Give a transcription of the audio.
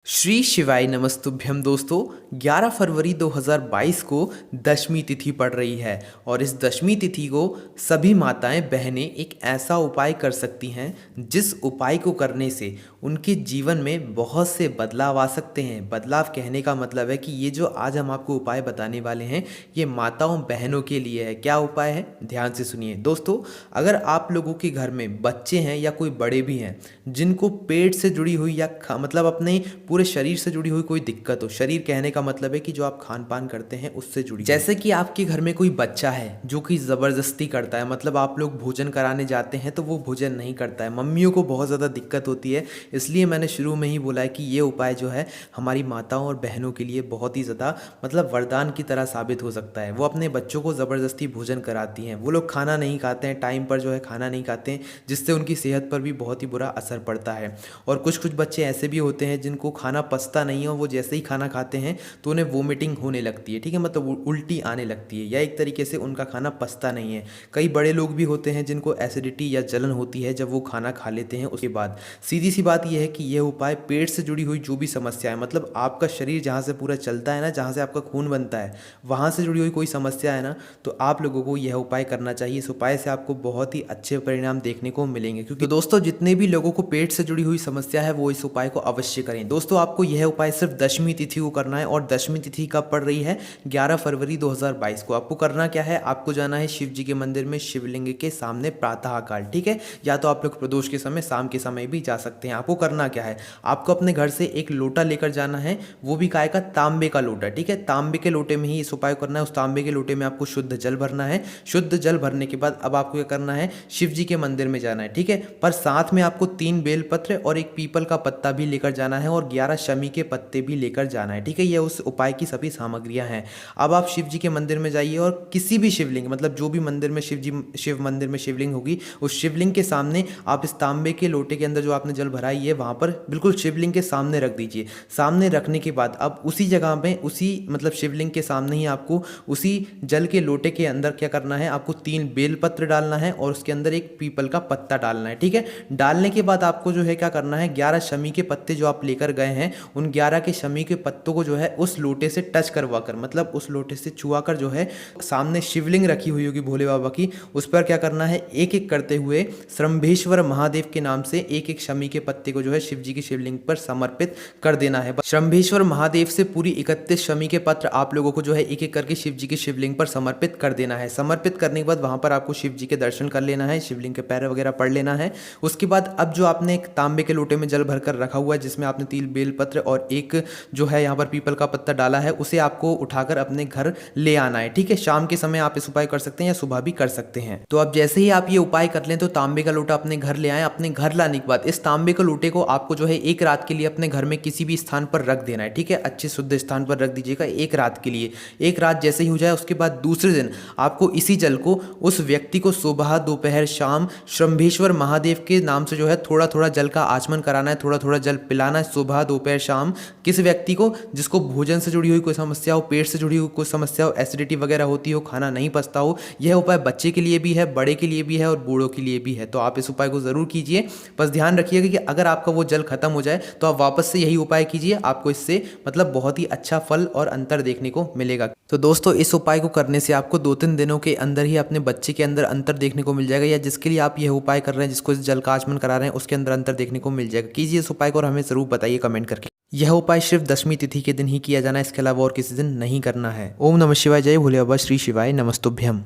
श्री शिवाय नमस्तुभ्यम दोस्तों। 11 फरवरी 2022 को दशमी तिथि पड़ रही है और इस दशमी तिथि को सभी माताएं बहनें एक ऐसा उपाय कर सकती हैं जिस उपाय को करने से उनके जीवन में बहुत से बदलाव आ सकते हैं। बदलाव कहने का मतलब है कि ये जो आज हम आपको उपाय बताने वाले हैं ये माताओं बहनों के लिए है। क्या उपाय है, ध्यान से सुनिए दोस्तों। अगर आप लोगों के घर में बच्चे हैं या कोई बड़े भी हैं जिनको पेट से जुड़ी हुई या मतलब अपने पूरे शरीर से जुड़ी हुई कोई दिक्कत हो, शरीर कहने का मतलब है कि जो आप खान पान करते हैं उससे जुड़ी, जैसे कि आपके घर में कोई बच्चा है जो कि ज़बरदस्ती करता है, मतलब आप लोग भोजन कराने जाते हैं तो वो भोजन नहीं करता है, मम्मियों को बहुत ज़्यादा दिक्कत होती है। इसलिए मैंने शुरू में ही बोला है कि ये उपाय जो है हमारी माताओं और बहनों के लिए बहुत ही ज़्यादा मतलब वरदान की तरह साबित हो सकता है। वो अपने बच्चों को ज़बरदस्ती भोजन कराती हैं, वो लोग खाना नहीं खाते हैं, टाइम पर जो है खाना नहीं खाते हैं, जिससे उनकी सेहत पर भी बहुत ही बुरा असर पड़ता है। और कुछ बच्चे ऐसे भी होते हैं जिनको खाना पचता नहीं है और वो जैसे ही खाना खाते हैं तो उन्हें वोमिटिंग होने लगती है, ठीक है, मतलब उल्टी आने लगती है, या एक तरीके से उनका खाना पचता नहीं है। कई बड़े लोग भी होते हैं जिनको एसिडिटी या जलन होती है जब वो खाना खा लेते हैं उसके बाद। सीधी सी बात यह है कि यह उपाय पेट से जुड़ी हुई जो भी समस्या है, मतलब आपका शरीर जहाँ से पूरा चलता है ना, जहाँ से आपका खून बनता है, वहाँ से जुड़ी हुई कोई समस्या है ना, तो आप लोगों को यह उपाय करना चाहिए। इस उपाय से आपको बहुत ही अच्छे परिणाम देखने को मिलेंगे। क्योंकि दोस्तों जितने भी लोगों को पेट से जुड़ी हुई समस्या है वो इस उपाय को अवश्य करें। दोस्तों आपको यह उपाय सिर्फ दशमी तिथि को करना है और दशमी तिथि कब पड़ रही है, 11 फरवरी 2022 को। आपको करना क्या है, आपको जाना है शिव जी के मंदिर में शिवलिंग के सामने प्रातः काल, ठीक है, या तो आप लोग प्रदोष के समय शाम के समय भी जा सकते हैं। आपको करना क्या है, आपको अपने घर से एक लोटा लेकर जाना है, वो भी काय का, तांबे का लोटा, ठीक है। तांबे के लोटे में ही इस उपाय को करना है। उस तांबे के लोटे में आपको शुद्ध जल भरना है। शुद्ध जल भरने के बाद अब आपको क्या करना है, शिव जी के मंदिर में जाना है, ठीक है। पर साथ में आपको 3 बेलपत्र और एक पीपल का पत्ता भी लेकर जाना है और 11 शमी के पत्ते भी लेकर जाना है, ठीक है। ये उस उपाय की सभी सामग्रियां हैं। अब आप शिव जी के मंदिर में जाइए और किसी भी शिवलिंग, मतलब जो भी मंदिर में शिव मंदिर में शिवलिंग होगी, उस शिवलिंग के सामने आप इस तांबे के लोटे के अंदर जो आपने जल भरा है ये वहां पर बिल्कुल शिवलिंग के सामने रख दीजिए। सामने रखने के बाद अब उसी जगह में, उसी मतलब शिवलिंग के सामने ही आपको उसी जल के लोटे के अंदर क्या करना है, आपको 3 बेलपत्र डालना है और उसके अंदर एक पीपल का पत्ता डालना है, ठीक है। डालने के बाद आपको जो है क्या करना है, 11 शमी के पत्ते जो आप लेकर गए हैं उन 11 के शमी के पत्तों को जो है उस लोटे से टच करवा कर, मतलब उस लोटे से छुआ कर, जो है सामने शिवलिंग रखी हुई होगी भोले बाबा की, उस पर क्या करना है, एक एक करते हुए श्रंभेश्वर महादेव के नाम से एक एक शमी के पत्ते को जो है शिव जी की शिवलिंग पर समर्पित कर देना है। श्रंभेश्वर महादेव से पूरी 31 शमी के पत्र आप लोगों को जो है एक एक करके शिव जी की शिवलिंग पर समर्पित कर देना है। समर्पित करने के बाद वहां पर आपको शिव जी के दर्शन कर लेना है, शिवलिंग के पैर वगैरह पढ़ लेना है। उसके बाद अब जो आपने एक तांबे के लोटे में जल भरकर रखा हुआ है जिसमें आपने 3 बेलपत्र और एक जो है यहाँ पर पीपल का पत्ता डाला है, उसे आपको उठाकर अपने घर ले आना है, ठीक है। शाम के समय आप इस उपाय कर सकते हैं या सुबह भी कर सकते हैं। तो अब जैसे ही आप ये उपाय कर लें तो तांबे का लोटा अपने घर ले आए। अपने घर लाने के बाद इस तांबे के लोटे को आपको जो है एक रात के लिए अपने घर में किसी भी स्थान पर रख देना है, ठीक है। अच्छे शुद्ध स्थान पर रख दीजिएगा एक रात के लिए। एक रात जैसे ही हो जाए उसके बाद दूसरे दिन आपको इसी जल को उस व्यक्ति को सुबह दोपहर शाम श्रंभेश्वर महादेव के नाम से जो है थोड़ा थोड़ा जल का आचमन कराना है, थोड़ा थोड़ा जल पिलाना है सुबह दोपहर शाम किस व्यक्ति को जिसको भोजन से जुड़ी हुई कोई समस्या हो, पेट से जुड़ी हुई कोई समस्या हो, एसिडिटी वगैरह होती हो, खाना नहीं पचता हो। यह उपाय बच्चे के लिए भी है, बड़े के लिए भी है और बूढ़ों के लिए भी है। तो आप इस उपाय को जरूर कीजिए। बस ध्यान रखिएगा कि अगर आपका वो जल खत्म हो जाए तो आप वापस से यही उपाय कीजिए, आपको इससे मतलब बहुत ही अच्छा फल और अंतर देखने को मिलेगा। तो दोस्तों इस उपाय को करने से आपको 2-3 दिनों के अंदर ही अपने बच्चे के अंदर अंतर देखने को मिल जाएगा, या जिसके लिए आप यह उपाय कर रहे हैं, जिसको इस जल का आचमन करा रहे हैं, उसके अंदर अंतर देखने को मिल जाएगा। कीजिए इस उपाय को और हमें जरूर बताइए कमेंट करके। यह उपाय सिर्फ दशमी तिथि के दिन ही किया जाना है, इसके अलावा और किसी दिन नहीं करना है। ओम नमः शिवाय, जय भोले बाबा, श्री शिवाय नमस्तुभ्यम।